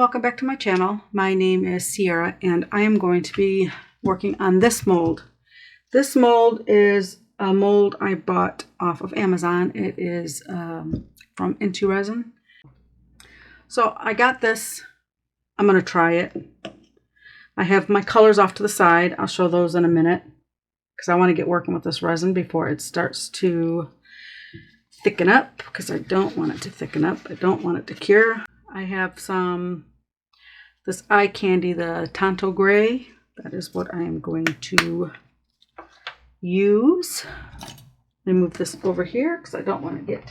welcome back to my channel. My name is Sierra and I am going to be working on this mold. This mold is a mold I bought off of Amazon. It is from Into Resin. So I got this. I'm going to try it. I have my colors off to the side. I'll show those in a minute because I want to get working with this resin before it starts to thicken up, because I don't want it to thicken up. I don't want it to cure. I have this eye candy, the Tonto Gray. That is what I am going to use. Let me move this over here because I don't want to get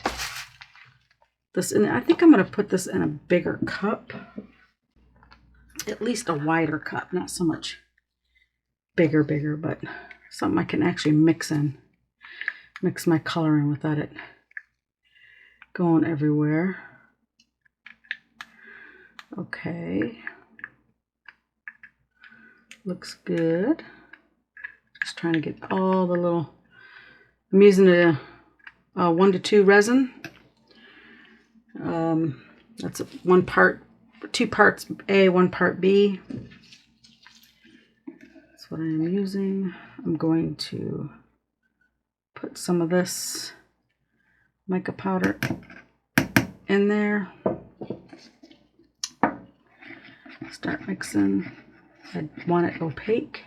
this in. I think I'm going to put this in a bigger cup. At least a wider cup, not so much bigger, but something I can actually mix my color in without it going everywhere. Okay, looks good. Just trying to get all the little, I'm using a 1 to 2 resin. That's 2 parts A, 1 part B. That's what I am using. I'm going to put some of this mica powder in there. Start mixing. I want it opaque.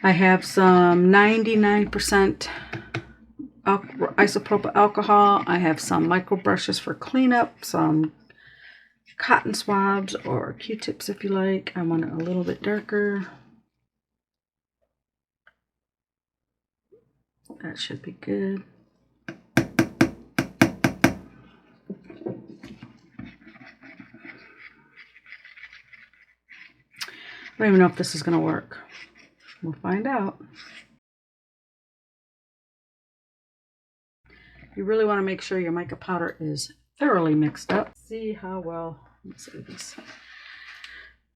I have some 99% isopropyl alcohol. I have some micro brushes for cleanup, some cotton swabs or Q-tips if you like. I want it a little bit darker. That should be good. I don't even know if this is going to work. We'll find out. You really want to make sure your mica powder is thoroughly mixed up. See how well, let's see this,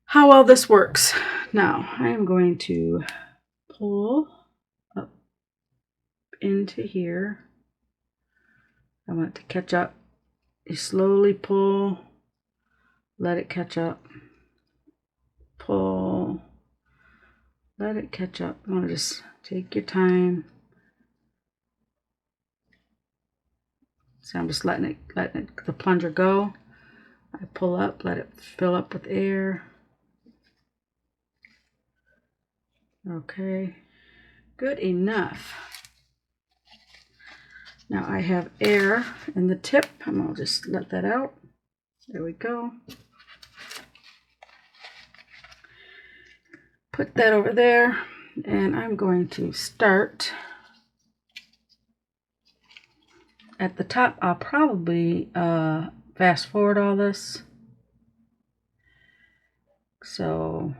how well this works. Now I am going to pull up into here. I want it to catch up. You slowly pull, let it catch up. Pull, let it catch up. You want to just take your time. So I'm just letting the plunger go. I pull up, let it fill up with air. Okay, good enough. Now I have air in the tip. I'm gonna just let that out. There we go. Put that over there, and I'm going to start at the top. I'll probably fast forward all this. So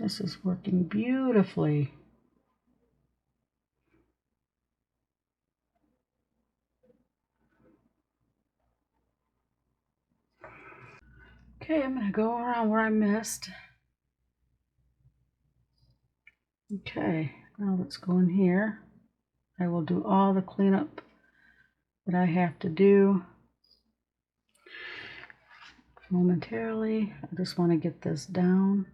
this is working beautifully. Okay, I'm going to go around where I missed. Okay, now let's go in here. I will do all the cleanup that I have to do momentarily. I just want to get this down.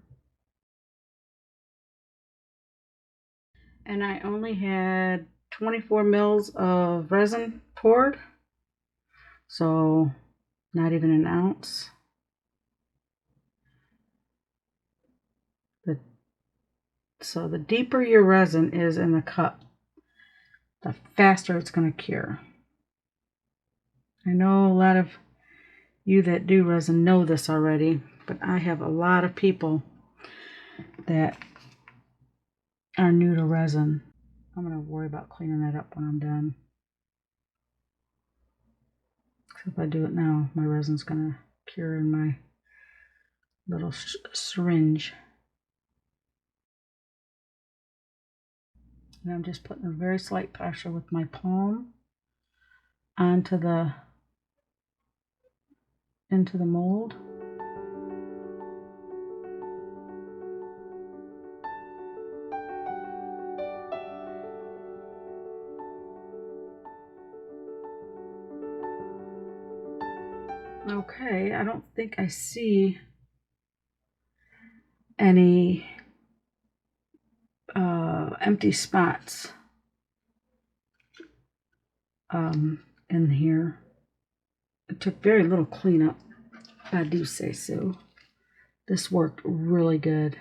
And I only had 24 mils of resin poured, so not even an ounce. So the deeper your resin is in the cup, the faster it's going to cure. I know a lot of you that do resin know this already, but I have a lot of people that are new to resin. I'm going to worry about cleaning that up when I'm done. If I do it now, my resin's going to cure in my little syringe. And I'm just putting a very slight pressure with my palm onto into the mold. Okay, I don't think I see any empty spots in here. It took very little cleanup, if I do say so. This worked really good.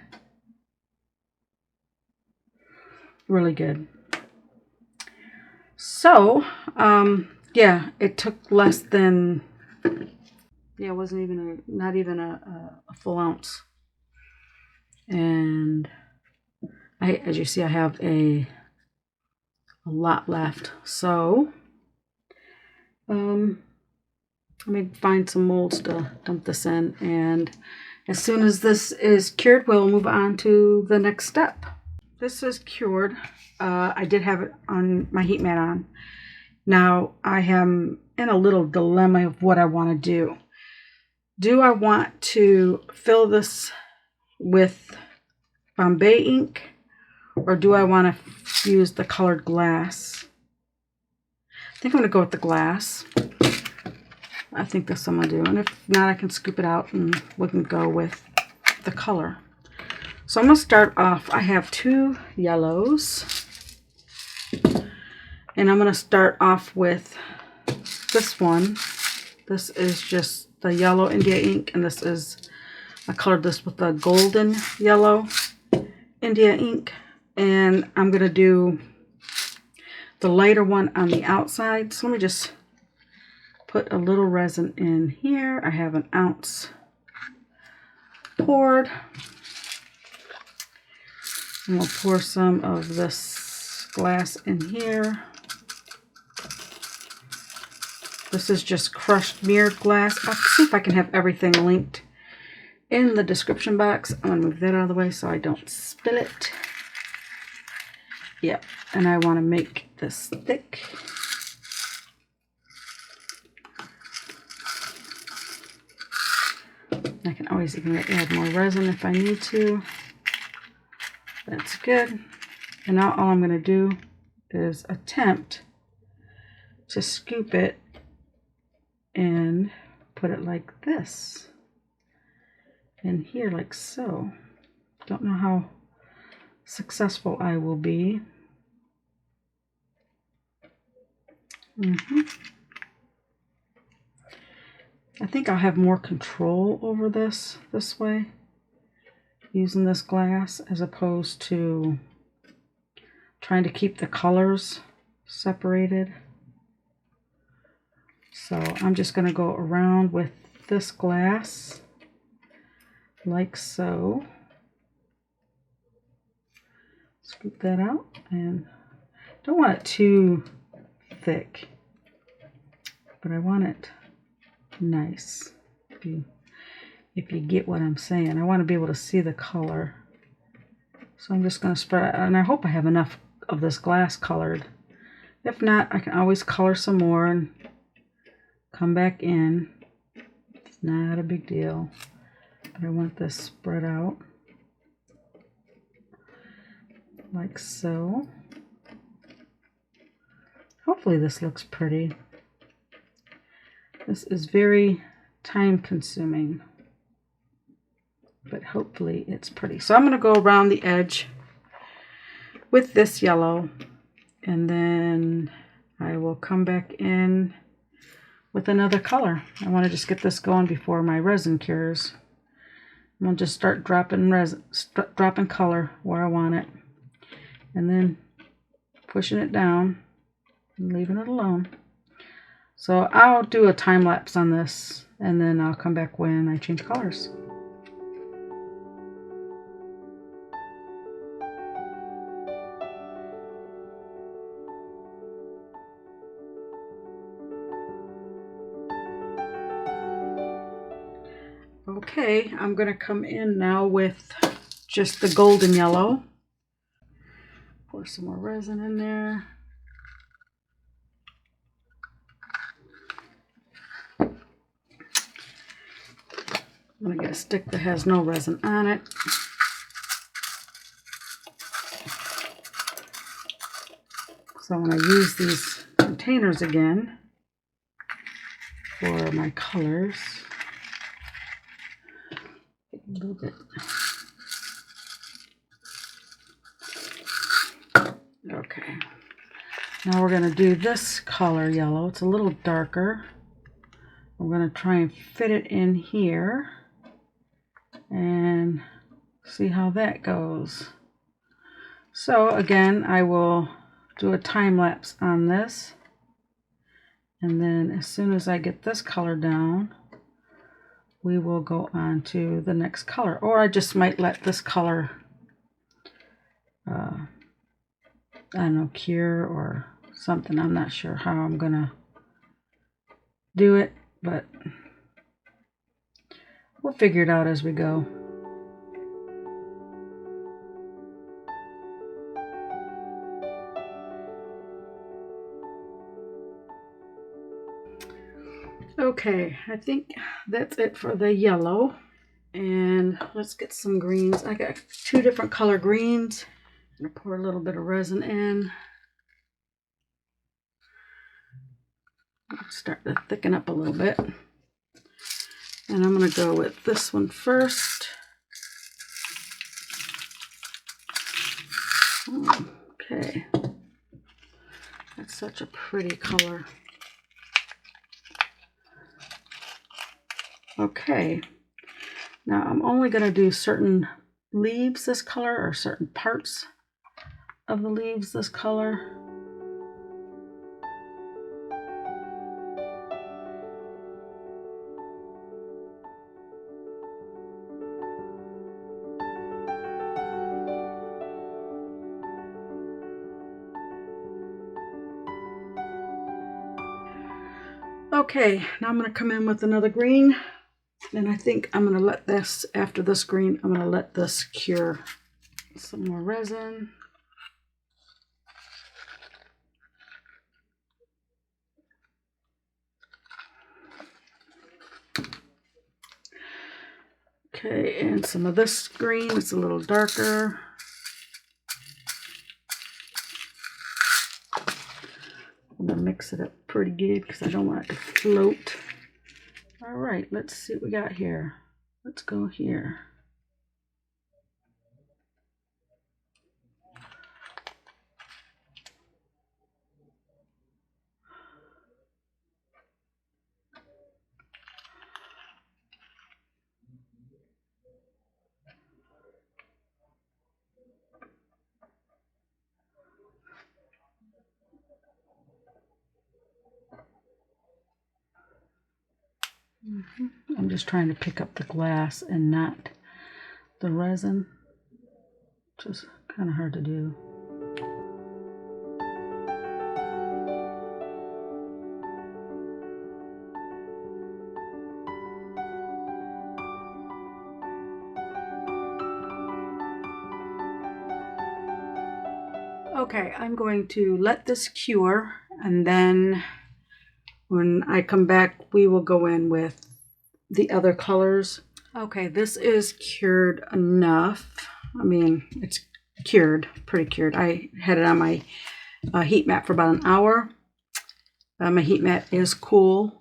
Really good. So, yeah, it took less than, yeah, it wasn't even not even a full ounce. And as you see, I have a lot left. So, let me find some molds to dump this in. And as soon as this is cured, we'll move on to the next step. This is cured. I did have it on my heat mat on. Now I am in a little dilemma of what I want to do. Do I want to fill this with Bombay ink, or do I want to use the colored glass? I think I'm going to go with the glass. I think that's what I'm going to do. And if not, I can scoop it out and we can go with the color. So I'm going to start off. I have 2 yellows. And I'm going to start off with this one. This is just the yellow India ink. And this is, I colored this with the golden yellow India ink. And I'm going to do the lighter one on the outside. So let me just put a little resin in here. I have an ounce poured. And we'll pour some of this glass in here. This is just crushed mirrored glass. I'll see if I can have everything linked in the description box. I'm going to move that out of the way so I don't spill it. Yep, and I want to make this thick. I can always even add more resin if I need to. That's good. And now all I'm going to do is attempt to scoop it and put it like this in here, like so. Don't know how successful I will be. I think I'll have more control over this way, using this glass, as opposed to trying to keep the colors separated. So I'm just going to go around with this glass like so. Scoop that out, and don't want it too thick, but I want it nice. If you get what I'm saying, I want to be able to see the color. So I'm just going to spread it, and I hope I have enough of this glass colored. If not, I can always color some more and come back in. It's not a big deal, but I want this spread out like so. Hopefully this looks pretty. This is very time consuming, but hopefully it's pretty. So I'm going to go around the edge with this yellow, and then I will come back in with another color. I want to just get this going before my resin cures. I'm going to just start dropping resin, dropping color where I want it, and then pushing it down and leaving it alone. So I'll do a time lapse on this, and then I'll come back when I change colors. Okay, I'm going to come in now with just the golden yellow. Pour some more resin in there. I'm going to get a stick that has no resin on it. So I'm going to use these containers again for my colors. A little bit. Okay. Now we're going to do this color yellow. It's a little darker. We're going to try and fit it in here and see how that goes. So again, I will do a time lapse on this, and then as soon as I get this color down, we will go on to the next color. Or I just might let this color I don't know, cure or something. I'm not sure how I'm gonna do it, but we'll figure it out as we go. Okay, I think that's it for the yellow. And let's get some greens. I got 2 different color greens. I'm gonna pour a little bit of resin in. Start to thicken up a little bit. And I'm gonna go with this one first. Okay, that's such a pretty color. Okay, now I'm only going to do certain leaves this color, or certain parts of the leaves this color. Okay, now I'm going to come in with another green. And I think I'm going to let this, after this green, I'm going to let this cure. Some more resin. Okay, and some of this green, it's a little darker. I'm going to mix it up pretty good because I don't want it to float. All right, let's see what we got here. Let's go here. I'm just trying to pick up the glass and not the resin, which is kind of hard to do. Okay, I'm going to let this cure, and then when I come back, we will go in with the other colors. Okay, this is cured enough. I mean, it's cured, pretty cured. I had it on my heat mat for about an hour. My heat mat is cool.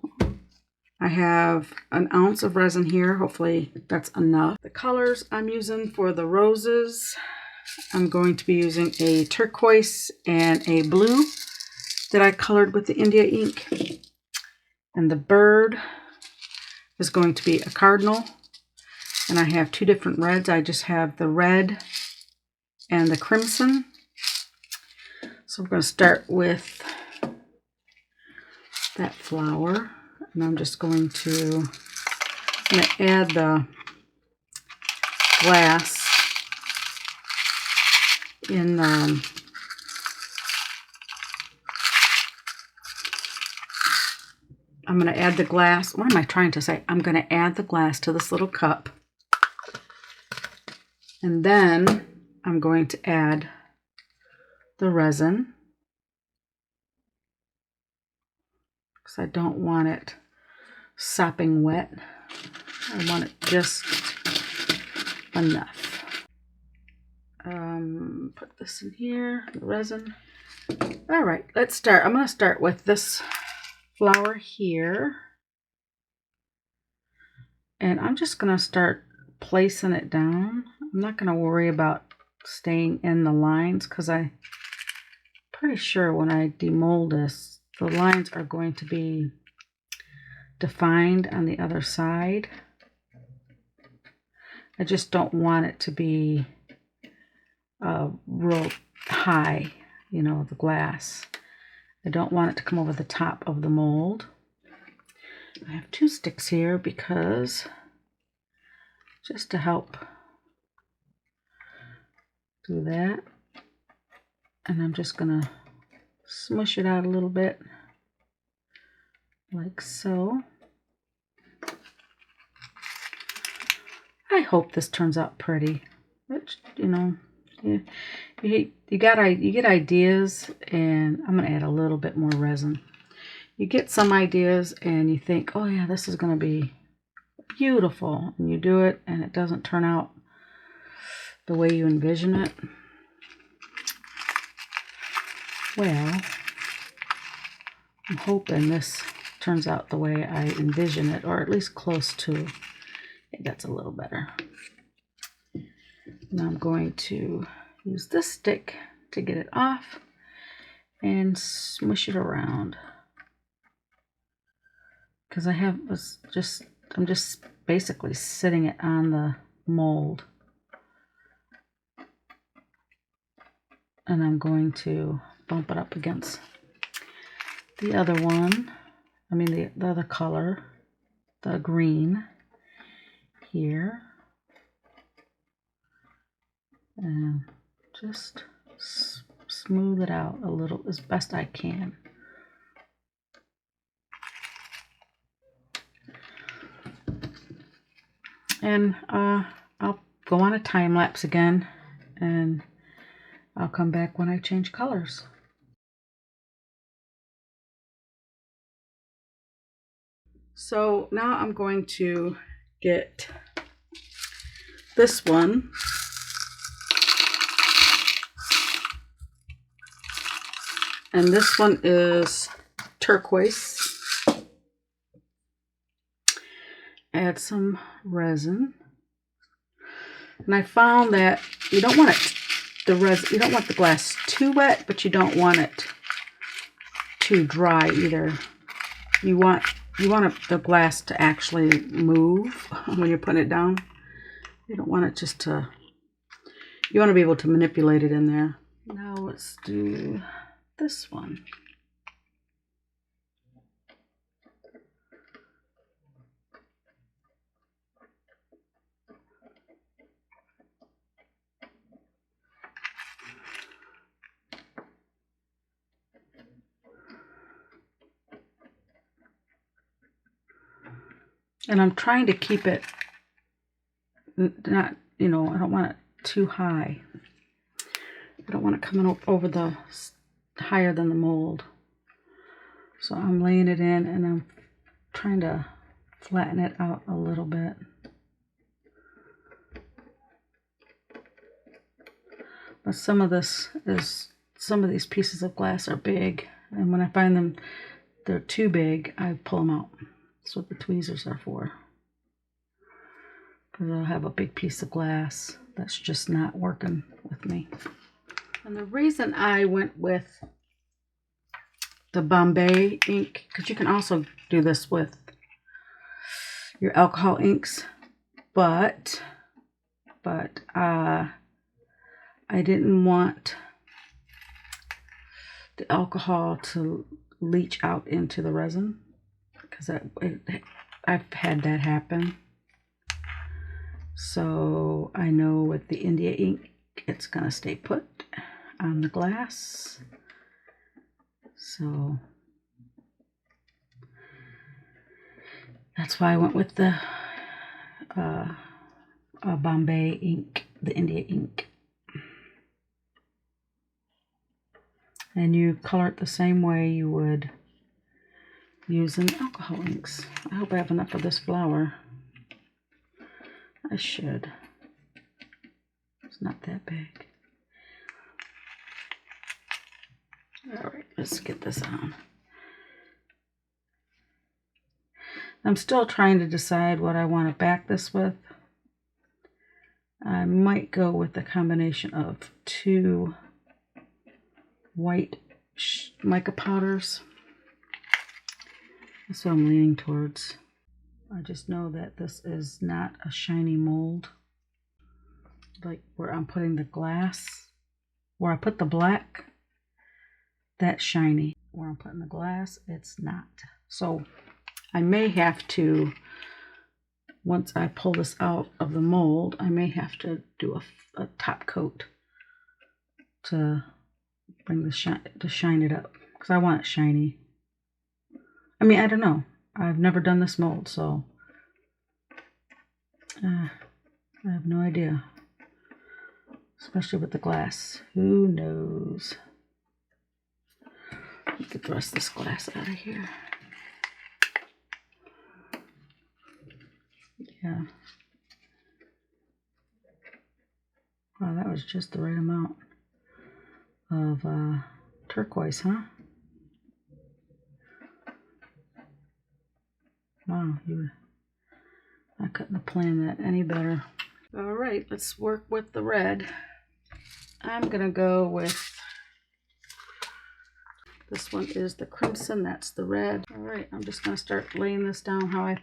I have an ounce of resin here. Hopefully that's enough. The colors I'm using for the roses, I'm going to be using a turquoise and a blue that I colored with the India ink. And the bird is going to be a cardinal. And I have 2 different reds. I just have the red and the crimson. So we're going to start with that flower. And I'm just going to add the glass in I'm going to add the glass. What am I trying to say? I'm going to add the glass to this little cup. And then I'm going to add the resin, because I don't want it sopping wet. I want it just enough. Put this in here, the resin. All right, let's start. I'm going to start with this flower here. And I'm just going to start placing it down. I'm not going to worry about staying in the lines, because I'm pretty sure when I demold this, the lines are going to be defined on the other side. I just don't want it to be real high, you know, the glass. I don't want it to come over the top of the mold. I have 2 sticks here because just to help do that. And I'm just going to smush it out a little bit like so. I hope this turns out pretty. But, you know, you get ideas, and I'm going to add a little bit more resin. You get some ideas and you think, oh yeah, this is going to be beautiful, and you do it and it doesn't turn out the way you envision it. Well, I'm hoping this turns out the way I envision it, or at least close to. That's a little better. Now I'm going to use this stick to get it off and smush it around, because I'm just basically sitting it on the mold, and I'm going to bump it up against the other one. I mean the other color, the green here, and just smooth it out a little as best I can. And I'll go on a time lapse again, and I'll come back when I change colors. So now I'm going to get this one. And this one is turquoise. Add some resin. And I found that you don't want you don't want the glass too wet, but you don't want it too dry either. You want the glass to actually move when you're putting it down. You don't want it just to, you want to be able to manipulate it in there. Now let's do this one. And I'm trying to keep it not, you know, I don't want it too high. I don't want it coming over the higher than the mold. So I'm laying it in, and I'm trying to flatten it out a little bit. But some of these pieces of glass are big, and when I find them they're too big, I pull them out. That's what the tweezers are for. Because I'll have a big piece of glass that's just not working with me. And the reason I went with the Bombay ink, because you can also do this with your alcohol inks, but I didn't want the alcohol to leach out into the resin, because I've had that happen. So I know with the India ink, it's gonna stay put on the glass. So That's why I went with the Bombay ink, the India ink. And you color it the same way you would using alcohol inks. I hope I have enough of this flower. I should. It's not that big. Alright, let's get this on. I'm still trying to decide what I want to back this with. I might go with a combination of 2 white mica powders. That's what I'm leaning towards. I just know that this is not a shiny mold. Like where I'm putting the glass, where I put the black, that's shiny. Where I'm putting the glass, it's not. So I may have to, once I pull this out of the mold, I may have to do a top coat to bring the shine it up, because I want it shiny. I mean, I don't know. I've never done this mold, so I have no idea. Especially with the glass. Who knows? Get the rest of this glass out of here. Yeah. Wow, that was just the right amount of turquoise, huh? Wow, I couldn't have planned that any better. All right, let's work with the red. I'm gonna go with, this one is the crimson, that's the red. All right, I'm just gonna start laying this down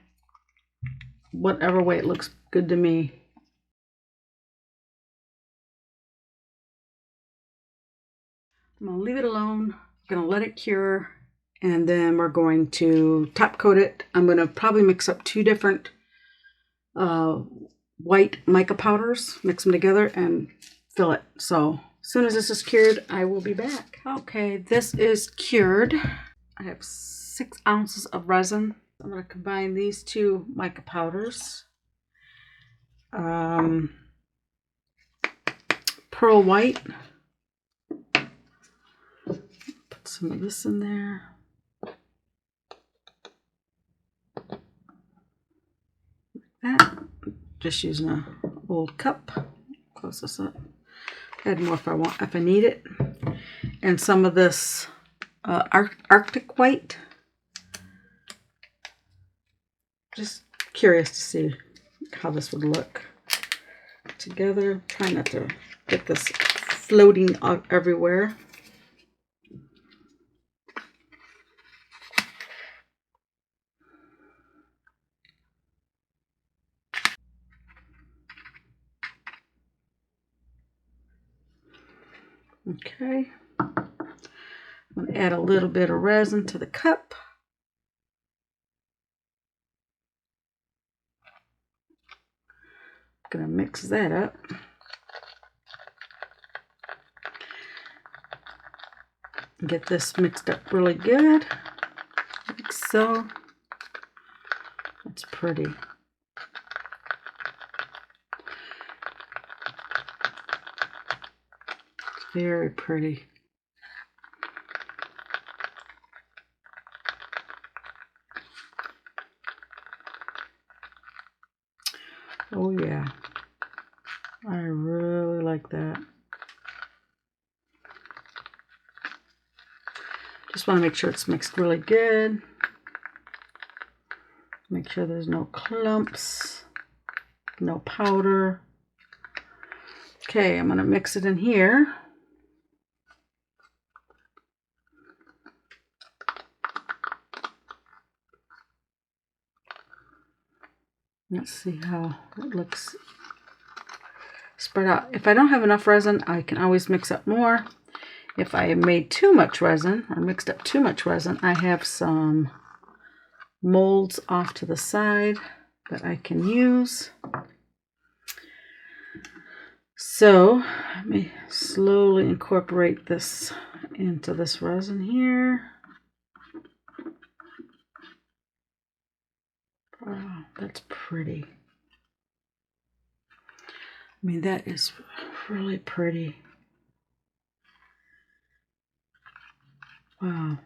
whatever way it looks good to me. I'm gonna leave it alone. I'm gonna let it cure, and then we're going to top coat it. I'm gonna probably mix up 2 different white mica powders, mix them together and fill it. So as soon as this is cured, I will be back. Okay, this is cured. I have 6 ounces of resin. I'm going to combine these 2 mica powders. Pearl white. Put some of this in there. Like that. Just using an old cup. Close this up. Add more if I need it. And some of this Arctic white. Just curious to see how this would look together. Try not to get this floating everywhere. Okay, I'm going to add a little bit of resin to the cup. I'm going to mix that up. Get this mixed up really good, like so. It's pretty. Very pretty. Oh yeah, I really like that. Just want to make sure it's mixed really good. Make sure there's no clumps, no powder. Okay, I'm going to mix it in here. Let's see how it looks spread out. If I don't have enough resin, I can always mix up more. If I made too much resin or mixed up too much resin, I have some molds off to the side that I can use. So let me slowly incorporate this into this resin here. Wow, that's pretty. I mean, that is really pretty. Wow.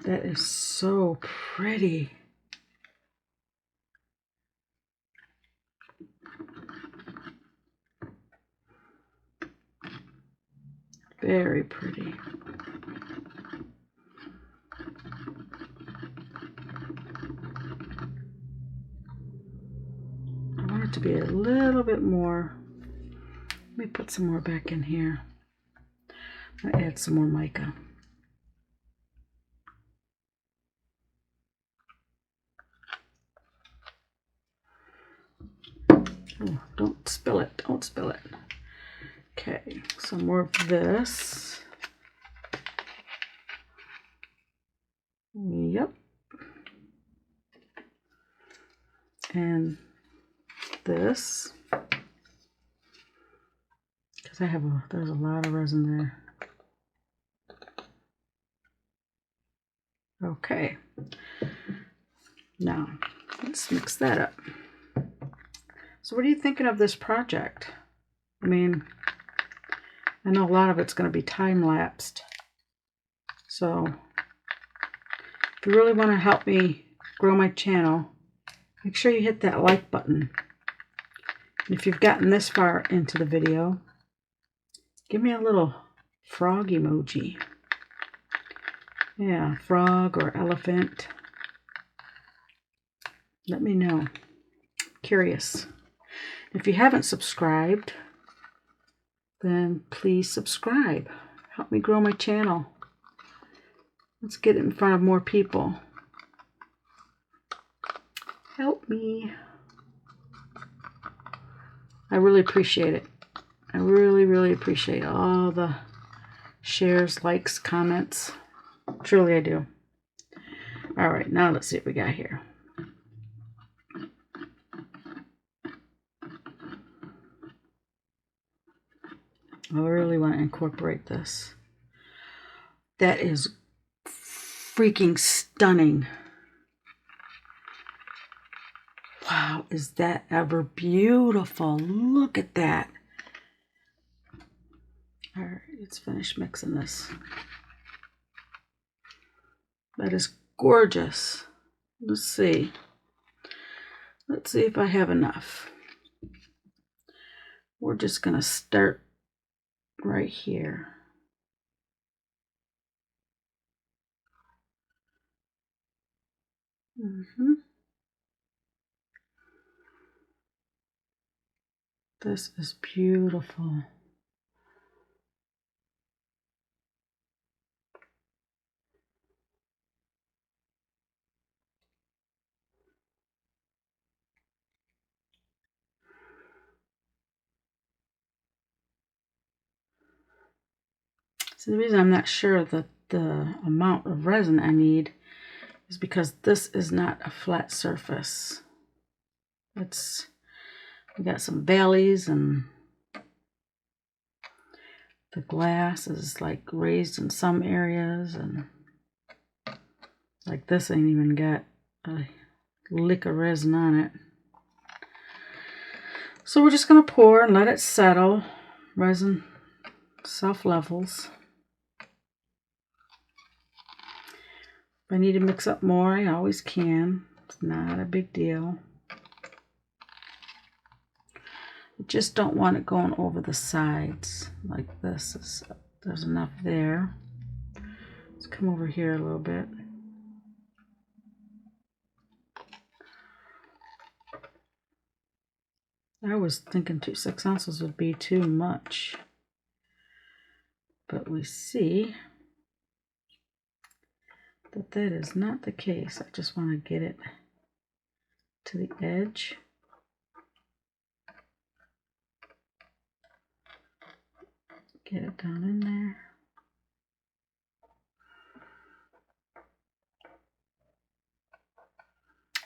That is so pretty. Very pretty. I want it to be a little bit more. Let me put some more back in here. I'm gonna add some more mica. Oh, don't spill it, don't spill it. Okay, some more of this. Yep. And this. Because there's a lot of resin there. Okay. Now, let's mix that up. So what are you thinking of this project? I mean, I know a lot of it's going to be time-lapsed. So if you really want to help me grow my channel, make sure you hit that like button. And if you've gotten this far into the video, give me a little frog emoji. Yeah, frog or elephant. Let me know. Curious. If you haven't subscribed, then please subscribe. Help me grow my channel. Let's get it in front of more people. Help me. I really appreciate it. I really, really appreciate all the shares, likes, comments. Truly I do. All right, now let's see what we got here. I really want to incorporate this. That is freaking stunning. Wow, is that ever beautiful? Look at that. All right, let's finish mixing this. That is gorgeous. Let's see. Let's see if I have enough. We're just going to start right here. This is beautiful. So the reason I'm not sure that the amount of resin I need is because this is not a flat surface. We got some valleys, and the glass is like raised in some areas, and like this ain't even got a lick of resin on it. So we're just gonna pour and let it settle. Resin self-levels. If I need to mix up more, I always can. It's not a big deal. I just don't want it going over the sides like this. There's enough there. Let's come over here a little bit. I was thinking 6 ounces would be too much, but we see that that is not the case. I just want to get it to the edge. Get it down in there.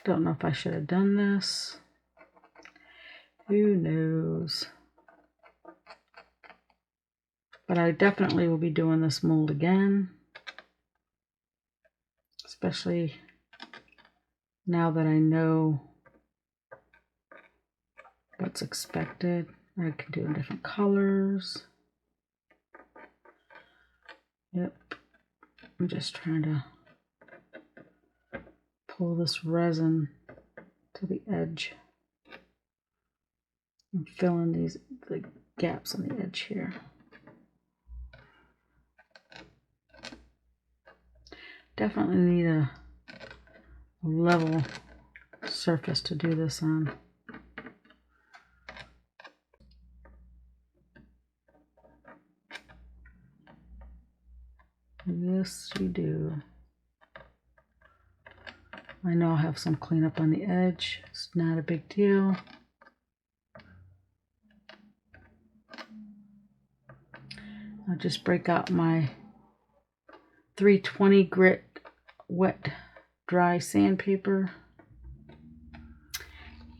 Don't know if I should have done this. Who knows? But I definitely will be doing this mold again. Especially now that I know what's expected, I can do different colors. Yep, I'm just trying to pull this resin to the edge. I'm filling these gaps on the edge here. Definitely need a level surface to do this on. Yes, you do. I know I'll have some cleanup on the edge. It's not a big deal. I'll just break out my 320 grit wet dry sandpaper.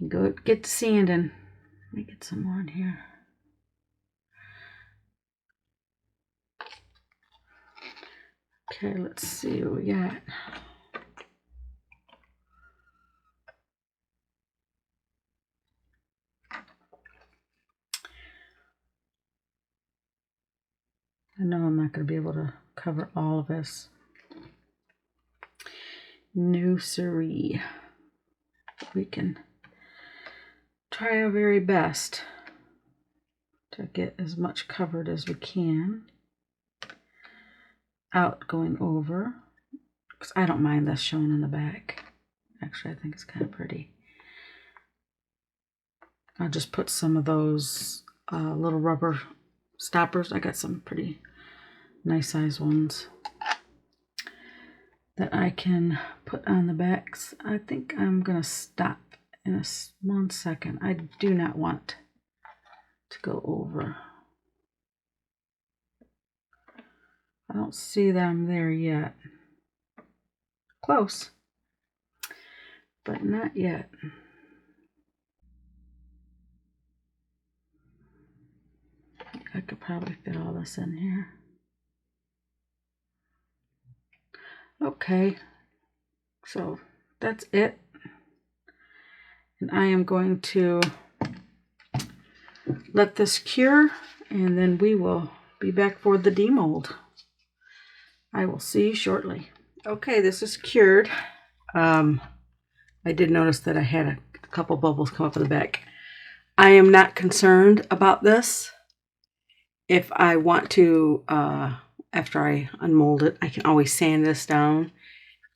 Go get to sanding. Let me get some more in here. Okay, let's see what we got. I know I'm not going to be able to cover all of this. No siree. We can try our very best to get as much covered as we can out going over, because I don't mind this showing in the back. Actually, I think it's kind of pretty. I'll just put some of those little rubber stoppers. I got some pretty nice size ones that I can put on the backs. I think I'm gonna stop in 1 second. I do not want to go over. I don't see that I'm there yet. Close, but not yet. I could probably fit all this in here. Okay, so that's it. And I am going to let this cure, and then we will be back for the demold. I will see you shortly. Okay, this is cured. I did notice that I had a couple bubbles come up in the back. I am not concerned about this. If I want to, after I unmold it, I can always sand this down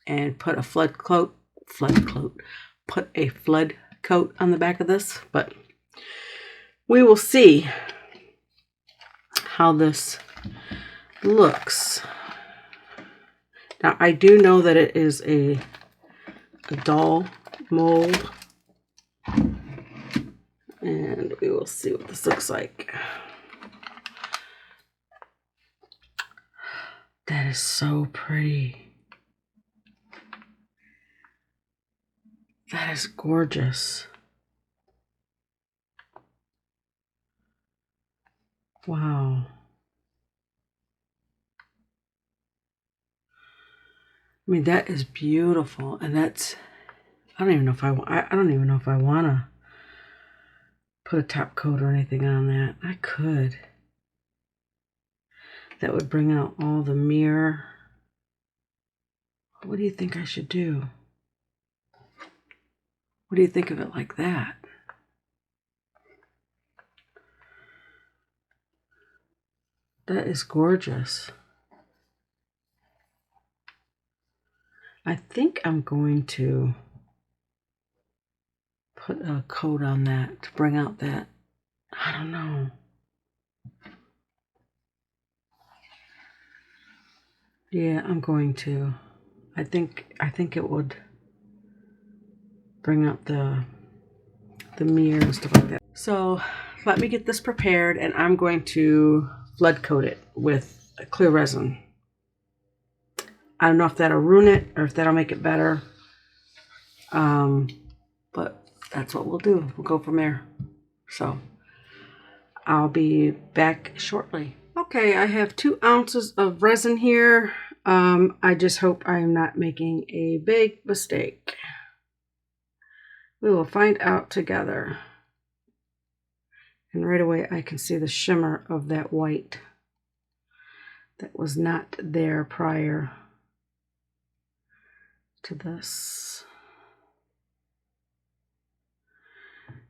and put a flood coat on the back of this. But we will see how this looks. Now, I do know that it is a dull mold, and we will see what this looks like. That is so pretty. That is gorgeous. Wow. I mean, that is beautiful, and that's, I don't even know if I want to put a top coat or anything on that. I could. That would bring out all the mirror. What do you think I should do? What do you think of it like that? That is gorgeous. I think I'm going to put a coat on that to bring out that, I don't know. Yeah, I'm going to. I think it would bring out the mirror and stuff like that. So let me get this prepared, and I'm going to flood coat it with a clear resin. I don't know if that'll ruin it or if that'll make it better. But that's what we'll do. We'll go from there. So I'll be back shortly. Okay, I have 2 ounces of resin here. I just hope I'm not making a big mistake. We will find out together. And right away I can see the shimmer of that white that was not there prior to this.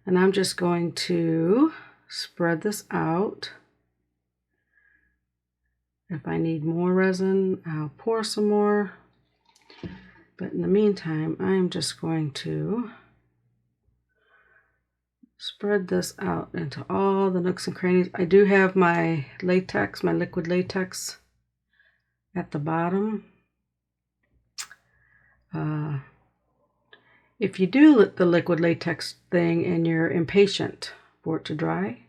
And I'm just going to spread this out. If I need more resin, I'll pour some more. But in the meantime, I'm just going to spread this out into all the nooks and crannies. I do have my latex, my liquid latex at the bottom. If you do the liquid latex thing and you're impatient for it to dry,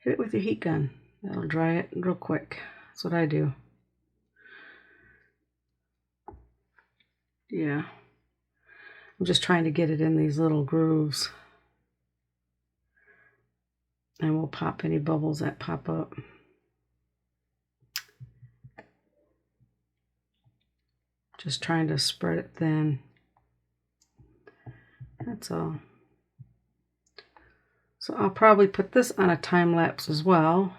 hit it with your heat gun. That'll dry it real quick. That's what I do. Yeah. I'm just trying to get it in these little grooves. And we'll pop any bubbles that pop up. Just trying to spread it thin. That's all. So I'll probably put this on a time lapse as well.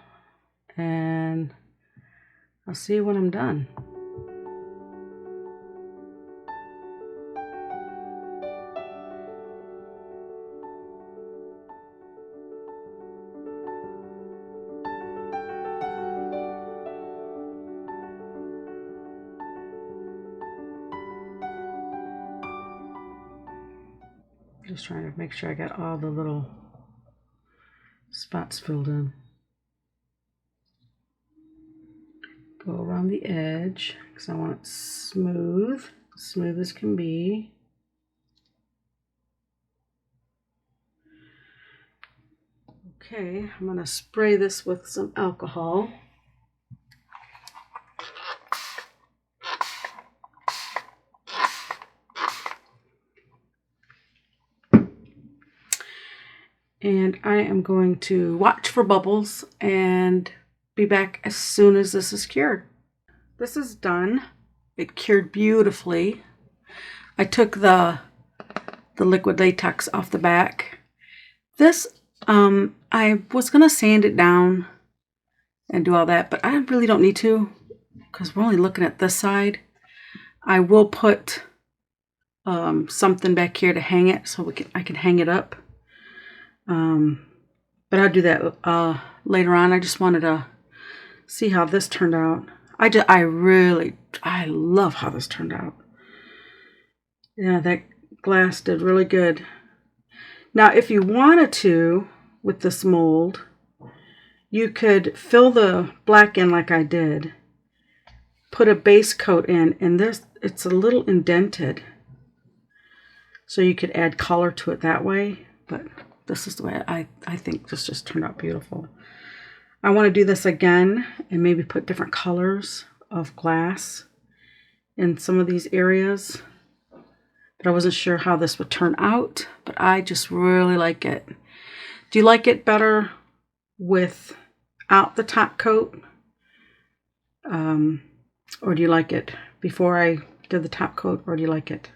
And I'll see you when I'm done. Just trying to make sure I got all the little spots filled in. Go around the edge because I want it smooth, smooth as can be. Okay, I'm going to spray this with some alcohol. And I am going to watch for bubbles and be back as soon as this is cured. This is done. It cured beautifully. I took the liquid latex off the back. This, I was going to sand it down and do all that, but I really don't need to because we're only looking at this side. I will put something back here to hang it so I can hang it up. But I'll do that later on. I just wanted to see how this turned out. I love how this turned out. Yeah, that glass did really good. Now, if you wanted to, with this mold, you could fill the black in like I did, put a base coat in, and it's a little indented. So you could add color to it that way, but this is the way I think this just turned out beautiful. I want to do this again and maybe put different colors of glass in some of these areas. But I wasn't sure how this would turn out, but I just really like it. Do you like it better without the top coat? Or do you like it before I did the top coat, or do you like it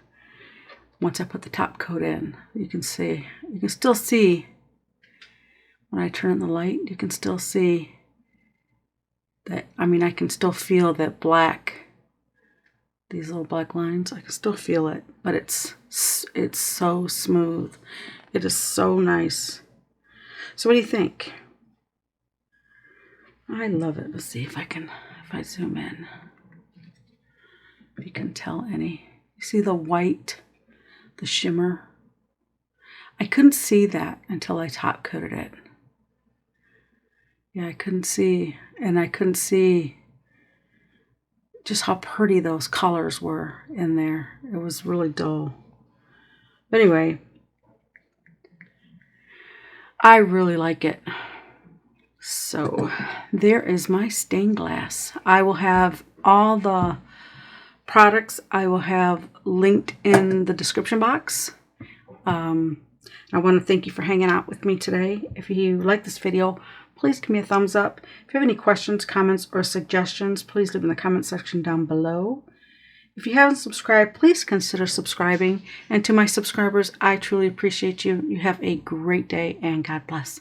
once I put the top coat in? You can still see when I turn on the light, you can still see that, I can still feel that black, these little black lines, I can still feel it, but it's so smooth. It is so nice. So what do you think? I love it. Let's see if I zoom in, if you can tell any. You see the white, the shimmer? I couldn't see that until I top coated it. Yeah, I couldn't see, and I couldn't see just how pretty those colors were in there. It was really dull. But anyway, I really like it. So there is my stained glass. I will have all the products I will have linked in the description box. I want to thank you for hanging out with me today. If you like this video, please give me a thumbs up. If you have any questions, comments, or suggestions, please leave in the comment section down below. If you haven't subscribed, please consider subscribing. And to my subscribers, I truly appreciate you. You have a great day and God bless.